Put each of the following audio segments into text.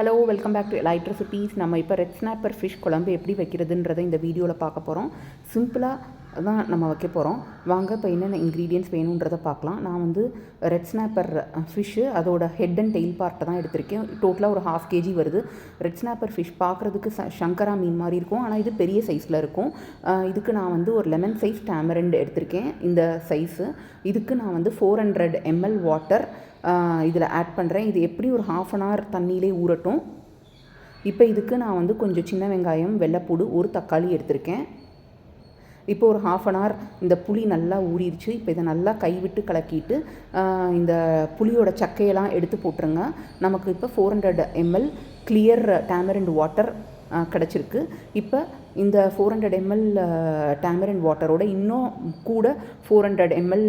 Hello, welcome back to elite recipes. நம்ம இப்போ red snapper fish குழம்பு எப்படி வைக்கிறதுன்றதை இந்த வீடியோவில் பார்க்க போகிறோம். சிம்பிளாக தான் நம்ம வைக்க போகிறோம். வாங்க இப்போ என்னென்ன இன்க்ரீடியன்ட்ஸ் வேணுன்றதை பார்க்கலாம். நான் வந்து ரெட் ஸ்னாப்பர் ஃபிஷ்ஷு அதோட ஹெட் அண்ட் டெயில் பார்ட்டை தான் எடுத்திருக்கேன். டோட்டலாக ஒரு 1/2 kg வருது. ரெட் ஸ்னாப்பர் ஃபிஷ் பார்க்குறதுக்கு சங்கரா மீன் மாதிரி இருக்கும், ஆனால் இது பெரிய சைஸில் இருக்கும். இதுக்கு நான் வந்து ஒரு லெமன் சைஸ் டேமரண்ட் எடுத்திருக்கேன். இந்த சைஸு இதுக்கு நான் வந்து 400 ml வாட்டர் இதில் ஆட் பண்ணுறேன். இது எப்படி ஒரு 1/2 hour தண்ணியிலே ஊறட்டும். இப்போ இதுக்கு நான் வந்து கொஞ்சம் சின்ன வெங்காயம், வெள்ளைப்பூடு, ஒரு தக்காளி எடுத்திருக்கேன். இப்போ ஒரு 1/2 hour இந்த புளி நல்லா ஊறிடுச்சு. இப்போ இதை நல்லா கைவிட்டு கலக்கிட்டு இந்த புளியோட சக்கையெல்லாம் எடுத்து போட்டுருங்க. நமக்கு இப்போ 400 ml கிளியர் டேமரண்ட் வாட்டர் கிடச்சிருக்கு. இப்போ இந்த 400 ml டேமரண்ட் வாட்டரோட இன்னும் கூட 400 ml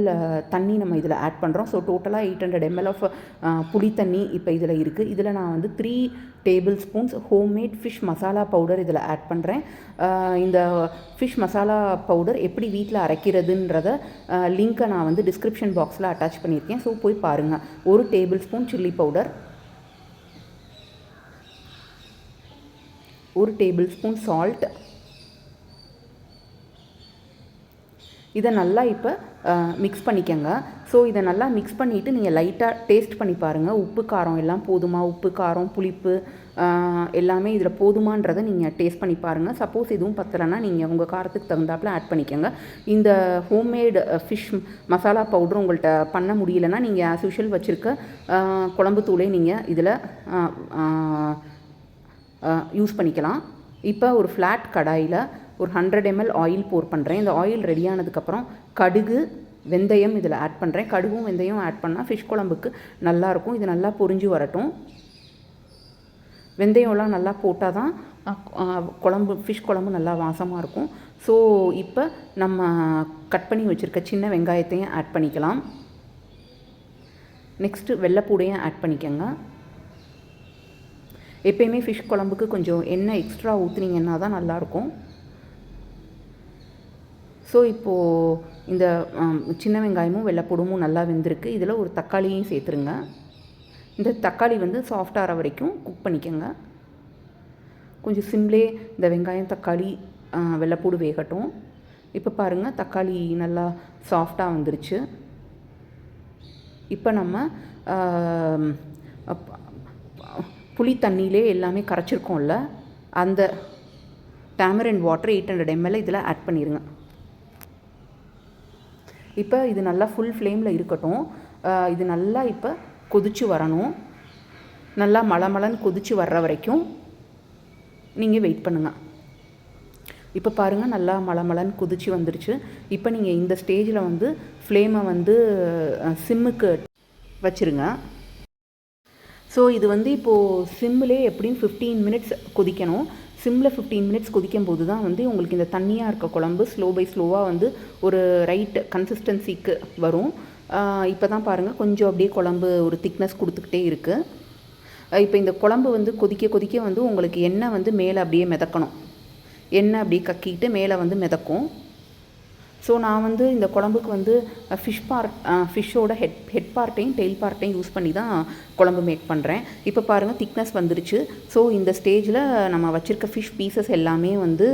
தண்ணி நம்ம இதில் ஆட் பண்ணுறோம். ஸோ டோட்டலாக 800 ml ஆஃப் புளி தண்ணி இப்போ இதில் இருக்குது. இதில் நான் வந்து 3 tablespoons homemade fish masala powder இதில் ஆட் பண்ணுறேன். இந்த ஃபிஷ் மசாலா பவுடர் எப்படி வீட்டில் அரைக்கிறதுன்றத லிங்க்கை நான் வந்து டிஸ்கிரிப்ஷன் பாக்ஸில் அட்டாச் பண்ணியிருக்கேன். ஸோ போய் பாருங்கள். 1 tablespoon chilli powder, 1 tablespoon salt. இதை நல்லா இப்போ மிக்ஸ் பண்ணிக்கங்க. ஸோ இதை நல்லா மிக்ஸ் பண்ணிவிட்டு நீங்கள் லைட்டாக டேஸ்ட் பண்ணி பாருங்கள். உப்பு காரம் எல்லாம் போதுமா, உப்பு காரம் புளிப்பு எல்லாமே இதில் போதுமான்றதை நீங்கள் டேஸ்ட் பண்ணி பாருங்கள். சப்போஸ் எதுவும் பத்தலைன்னா நீங்கள் உங்கள் காரத்துக்கு தகுந்தாப்பில் ஆட் பண்ணிக்கோங்க. இந்த ஹோம்மேட் ஃபிஷ் மசாலா பவுடர் உங்கள்கிட்ட பண்ண முடியலைன்னா நீங்கள் ஆஸ் யூஷுவல் வச்சுருக்க குழம்பு தூளை நீங்கள் இதில் யூஸ் பண்ணிக்கலாம். இப்போ ஒரு ஃப்ளாட் கடாயில் ஒரு 100 ml ஆயில் போர் பண்ணுறேன். இந்த ஆயில் ரெடியானதுக்கப்புறம் கடுகு, வெந்தயம் இதில் ஆட் பண்ணுறேன். கடுகும் வெந்தயம் ஆட் பண்ணால் ஃபிஷ் குழம்புக்கு நல்லாயிருக்கும். இது நல்லா பொரிஞ்சு வரட்டும். வெந்தயம்லாம் நல்லா போட்டால் தான் ஃபிஷ் குழம்பு நல்லா வாசமாக இருக்கும். ஸோ இப்போ நம்ம கட் பண்ணி வச்சுருக்க சின்ன வெங்காயத்தையும் ஆட் பண்ணிக்கலாம். நெக்ஸ்ட்டு வெள்ளைப்பூடையும் ஆட் பண்ணிக்கோங்க. எப்பயுமே ஃபிஷ் குழம்புக்கு கொஞ்சம் எண்ணெய் எக்ஸ்ட்ரா ஊற்றுனீங்கன்னா தான் நல்லாயிருக்கும். ஸோ இப்போது இந்த சின்ன வெங்காயமும் வெள்ளைப்பூடும் நல்லா வெந்திருக்கு. இதில் ஒரு தக்காளியும் சேர்த்துருங்க. இந்த தக்காளி வந்து சாஃப்டாகிற வரைக்கும் குக் பண்ணிக்கோங்க. கொஞ்சம் சிம்லே இந்த வெங்காயம், தக்காளி, வெள்ளைப்பூடு வேகட்டும். இப்போ பாருங்கள், தக்காளி நல்லா சாஃப்டாக வந்துருச்சு. இப்போ நம்ம புளி தண்ணியிலே எல்லாமே கரைச்சிருக்கோம்ல, அந்த டேமரண்ட் வாட்டர் 800 ml இதில் ஆட் பண்ணிடுங்க. இப்போ இது நல்லா ஃபுல் ஃப்ளேமில் இருக்கட்டும். இது நல்லா இப்போ கொதிச்சு வரணும். நல்லா மலமலன்னு கொதிச்சு வர்ற வரைக்கும் நீங்கள் வெயிட் பண்ணுங்கள். இப்போ பாருங்கள், நல்லா மலமலன்னு கொதிச்சு வந்துருச்சு. இப்போ நீங்கள் இந்த ஸ்டேஜில் வந்து ஃப்ளேமை வந்து சிம்முக்கு வச்சுருங்க. ஸோ இது வந்து இப்போது சிம்மிலே எப்படின்னு 15 minutes கொதிக்கணும். சிம்மில் 15 minutes கொதிக்கும் போது தான் வந்து உங்களுக்கு இந்த தண்ணியாக இருக்க குழம்பு ஸ்லோ பை ஸ்லோவாக வந்து ஒரு ரைட் கன்சிஸ்டன்சிக்கு வரும். இப்போ தான் பாருங்கள், கொஞ்சம் அப்படியே குழம்பு ஒரு திக்னஸ் கொடுத்துக்கிட்டே இருக்குது. இப்போ இந்த குழம்பு வந்து கொதிக்க கொதிக்க வந்து உங்களுக்கு எண்ணெய் வந்து மேலே அப்படியே மிதக்கணும். எண்ணெய் அப்படியே கக்கிட்டு மேலே வந்து மிதக்கும். ஸோ நான் வந்து இந்த குழம்புக்கு வந்து ஃபிஷ்ஷோட ஹெட் பார்ட்டையும் டெயில் பார்ட்டையும் யூஸ் பண்ணி தான் குழம்பு மேக் பண்ணுறேன். இப்போ பாருங்கள், திக்னஸ் வந்துருச்சு. ஸோ இந்த ஸ்டேஜில் நம்ம வச்சுருக்க ஃபிஷ் பீசஸ் எல்லாமே வந்து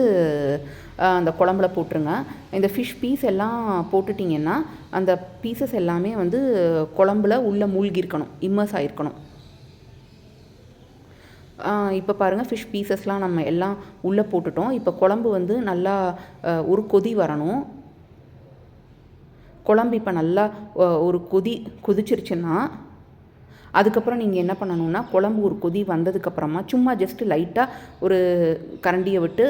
அந்த குழம்புல போட்டுருங்க. இந்த ஃபிஷ் பீஸ் எல்லாம் போட்டுட்டிங்கன்னா அந்த பீசஸ் எல்லாமே வந்து குழம்புல உள்ளே மூழ்கிருக்கணும், இம்மர்ஸ் ஆகிருக்கணும். இப்போ பாருங்கள், ஃபிஷ் பீசஸ்லாம் நம்ம எல்லாம் உள்ளே போட்டுட்டோம். இப்போ குழம்பு வந்து நல்லா ஒரு கொதி வரணும். குழம்பு இப்போ நல்லா ஒரு கொதிச்சிருச்சுன்னா அதுக்கப்புறம் நீங்கள் என்ன பண்ணணுன்னா, குழம்பு ஒரு கொதி வந்ததுக்கப்புறமா சும்மா ஜஸ்ட்டு லைட்டாக ஒரு கரண்டியை விட்டு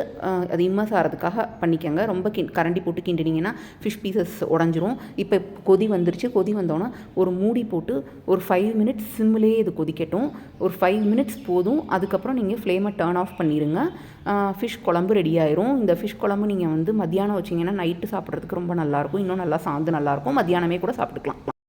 அது இம்மர்ஸ் ஆகிறதுக்காக பண்ணிக்கோங்க. ரொம்ப கரண்டி போட்டு கிண்டினீங்கன்னா ஃபிஷ் பீசஸ் உடஞ்சிரும். இப்போ கொதி வந்துருச்சு. கொதி வந்தோன்னா ஒரு மூடி போட்டு ஒரு 5 minutes சிம்மிலே இது கொதிக்கட்டும். ஒரு 5 minutes போதும். அதுக்கப்புறம் நீங்கள் ஃப்ளேமை டர்ன் ஆஃப் பண்ணிடுங்க. ஃபிஷ் குழம்பு ரெடி ஆயிரும். இந்த ஃபிஷ் குழம்பு நீங்கள் வந்து மத்தியானம் வச்சிங்கன்னா நைட்டு சாப்பிட்றதுக்கு ரொம்ப நல்லாயிருக்கும். இன்னும் நல்லா சாந்து நல்லாயிருக்கும். மத்தியானமே கூட சாப்பிட்டுக்கலாம்.